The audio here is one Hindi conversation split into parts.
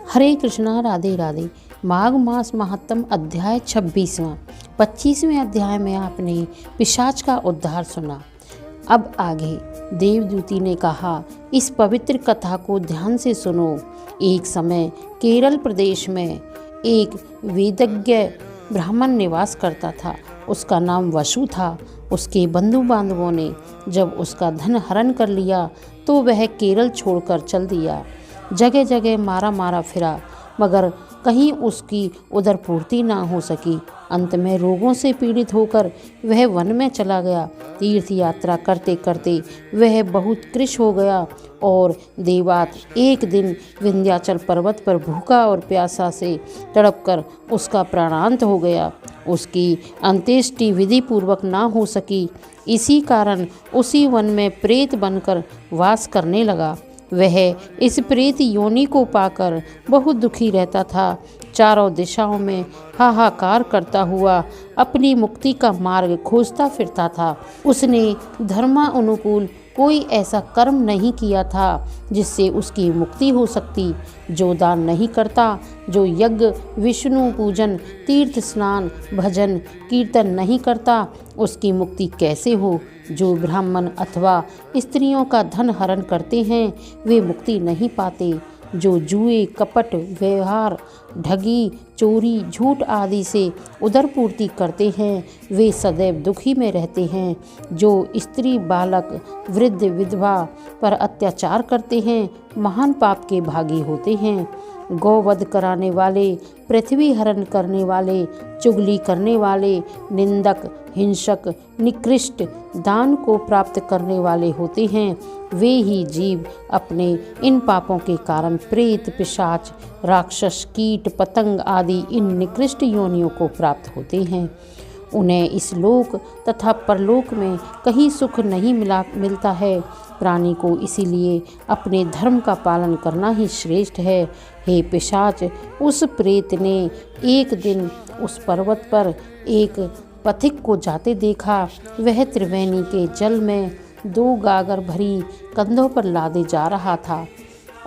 हरे कृष्णा, राधे राधे। माघ मास महात्म अध्याय 26वां। 25वें अध्याय में आपने पिशाच का उद्धार सुना। अब आगे देवदूती ने कहा, इस पवित्र कथा को ध्यान से सुनो। एक समय केरल प्रदेश में एक वेदज्ञ ब्राह्मण निवास करता था। उसका नाम वसु था। उसके बंधु बांधवों ने जब उसका धन हरण कर लिया तो वह केरल छोड़कर चल दिया। जगह जगह मारा मारा फिरा, मगर कहीं उसकी उदर पूर्ति ना हो सकी। अंत में रोगों से पीड़ित होकर वह वन में चला गया। तीर्थ यात्रा करते करते वह बहुत कृश हो गया और देवात एक दिन विंध्याचल पर्वत पर भूखा और प्यासा से तड़प कर उसका प्राणांत हो गया। उसकी अंत्येष्टि विधि पूर्वक ना हो सकी। इसी कारण उसी वन में प्रेत बनकर वास करने लगा। वह इस प्रेत योनि को पाकर बहुत दुखी रहता था। चारों दिशाओं में हाहाकार करता हुआ अपनी मुक्ति का मार्ग खोजता फिरता था। उसने धर्मानुकूल कोई ऐसा कर्म नहीं किया था जिससे उसकी मुक्ति हो सकती। जो दान नहीं करता, जो यज्ञ, विष्णु पूजन, तीर्थ स्नान, भजन, कीर्तन नहीं करता, उसकी मुक्ति कैसे हो। जो ब्राह्मण अथवा स्त्रियों का धन हरण करते हैं वे मुक्ति नहीं पाते। जो जुए, कपट, व्यवहार, ठगी, चोरी, झूठ आदि से उदरपूर्ति करते हैं वे सदैव दुखी में रहते हैं। जो स्त्री, बालक, वृद्ध, विधवा पर अत्याचार करते हैं महान पाप के भागी होते हैं। गौवध कराने वाले, पृथ्वी हरण करने वाले, चुगली करने वाले, निंदक, हिंसक, निकृष्ट, दान को प्राप्त करने वाले होते हैं। वे ही जीव अपने इन पापों के कारण प्रेत, पिशाच, राक्षस, कीट, पतंग आदि इन निकृष्ट योनियों को प्राप्त होते हैं। उन्हें इस लोक तथा परलोक में कहीं सुख नहीं मिलता है। प्राणी को इसीलिए अपने धर्म का पालन करना ही श्रेष्ठ है। हे पिशाच, उस प्रेत ने एक दिन उस पर्वत पर एक पथिक को जाते देखा। वह त्रिवेणी के जल में 2 गागर भरी कंधों पर लादे जा रहा था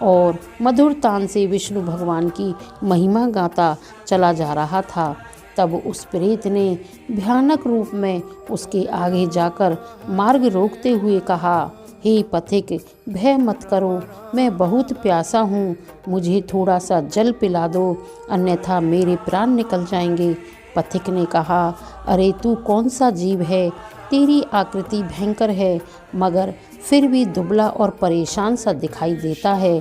और मधुर तान से विष्णु भगवान की महिमा गाता चला जा रहा था। तब उस प्रेत ने भयानक रूप में उसके आगे जाकर मार्ग रोकते हुए कहा, हे पथिक, भय मत करो, मैं बहुत प्यासा हूँ, मुझे थोड़ा सा जल पिला दो, अन्यथा मेरे प्राण निकल जाएंगे। पथिक ने कहा, अरे तू कौन सा जीव है, तेरी आकृति भयंकर है, मगर फिर भी दुबला और परेशान सा दिखाई देता है।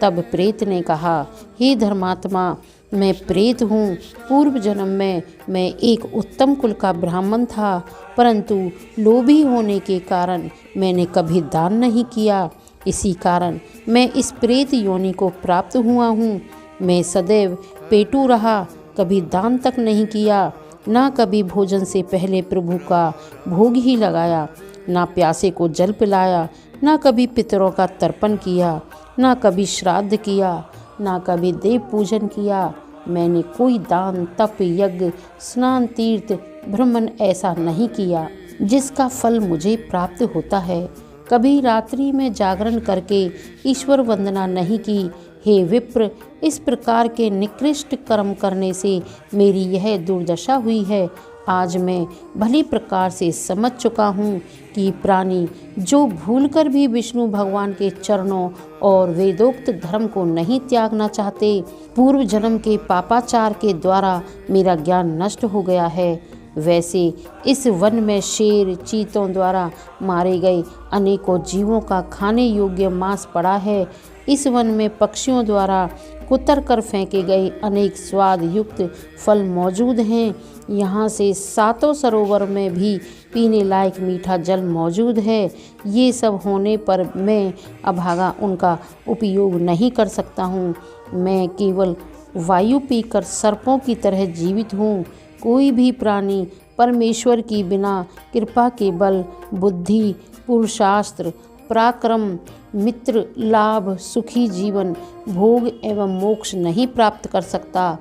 तब प्रेत ने कहा, हे धर्मात्मा, मैं प्रेत हूँ। पूर्व जन्म में मैं एक उत्तम कुल का ब्राह्मण था, परंतु लोभी होने के कारण मैंने कभी दान नहीं किया। इसी कारण मैं इस प्रेत योनि को प्राप्त हुआ हूँ। मैं सदैव पेटू रहा, कभी दान तक नहीं किया, ना कभी भोजन से पहले प्रभु का भोग ही लगाया, ना प्यासे को जल पिलाया, ना कभी पितरों का तर्पण किया, ना कभी श्राद्ध किया, ना कभी देव पूजन किया। मैंने कोई दान, तप, यज्ञ, स्नान, तीर्थ, भ्रमण ऐसा नहीं किया जिसका फल मुझे प्राप्त होता है। कभी रात्रि में जागरण करके ईश्वर वंदना नहीं की। हे विप्र, इस प्रकार के निकृष्ट कर्म करने से मेरी यह दुर्दशा हुई है। आज मैं भली प्रकार से समझ चुका हूँ कि प्राणी जो भूलकर भी विष्णु भगवान के चरणों और वेदोक्त धर्म को नहीं त्यागना चाहते, पूर्व जन्म के पापाचार के द्वारा मेरा ज्ञान नष्ट हो गया है। वैसे इस वन में शेर, चीतों द्वारा मारे गए अनेकों जीवों का खाने योग्य मांस पड़ा है। इस वन में पक्षियों द्वारा कुतर कर फेंके गए अनेक स्वाद युक्त फल मौजूद हैं। यहाँ से 7 सरोवर में भी पीने लायक मीठा जल मौजूद है। ये सब होने पर मैं अभागा उनका उपयोग नहीं कर सकता हूँ। मैं केवल वायु पीकर सर्पों की तरह जीवित हूँ। कोई भी प्राणी परमेश्वर की बिना कृपा के बल, बुद्धि, पुरुषास्त्र, पराक्रम, मित्र, लाभ, सुखी जीवन, भोग एवं मोक्ष नहीं प्राप्त कर सकता।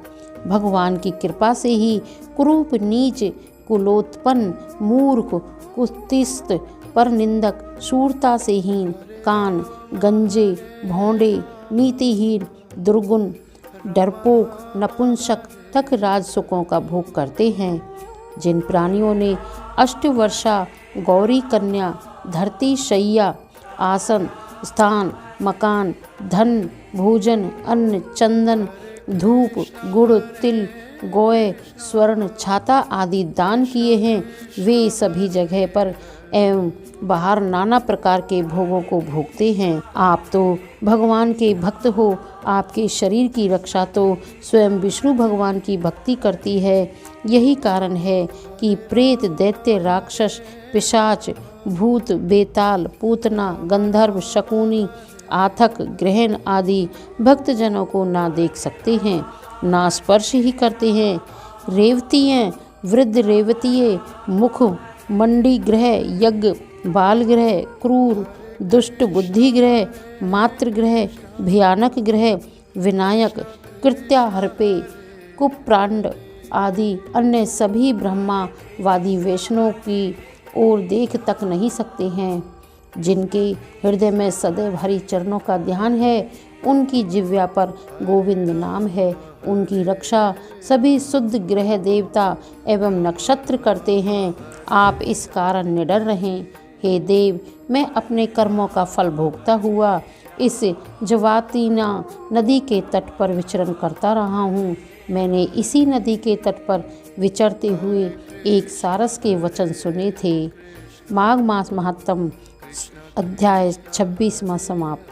भगवान की कृपा से ही कुरूप, नीच, कुलोत्पन्न, मूर्ख, कुत्सित, परनिंदक, शूरता से हीन, कान, गंजे, भौंडे, नीतिहीन, दुर्गुण, डरपोक नपुंसक तक राजसुखों का भोग करते हैं। जिन प्राणियों ने अष्टवर्षा, गौरी कन्या, धरती शैया, आसन, स्थान, मकान, धन, भोजन, अन्न, चंदन, धूप, गुड़, तिल, गौए, स्वर्ण, छाता आदि दान किए हैं, वे सभी जगह पर एवं बाहर नाना प्रकार के भोगों को भोगते हैं। आप तो भगवान के भक्त हो, आपके शरीर की रक्षा तो स्वयं विष्णु भगवान की भक्ति करती है। यही कारण है कि प्रेत, दैत्य, राक्षस, पिशाच, भूत, बेताल, पूतना, गंधर्व, शकुनी, आथक, ग्रहण आदि भक्तजनों को ना देख सकते हैं, ना स्पर्श ही करते हैं। रेवतीय, वृद्ध रेवतीय, मुख, मंडी ग्रह, यज्ञ, बाल ग्रह, क्रूर, दुष्ट बुद्धि ग्रह, मातृ ग्रह, भयानक ग्रह, विनायक, कृत्याहर्पे, कुप्रांड आदि अन्य सभी ब्रह्मावादी वैष्णव की ओर देख तक नहीं सकते हैं। जिनके हृदय में सदैव हरि चरणों का ध्यान है, उनकी जिह्वा पर गोविंद नाम है। उनकी रक्षा सभी शुद्ध ग्रह देवता एवं नक्षत्र करते हैं। आप इस कारण निडर रहें। हे देव, मैं अपने कर्मों का फल भोगता हुआ इस जवातीना नदी के तट पर विचरण करता रहा हूँ। मैंने इसी नदी के तट पर विचरते हुए एक सारस के वचन सुने थे। माघ मास महात्म अध्याय 26वां समाप्त।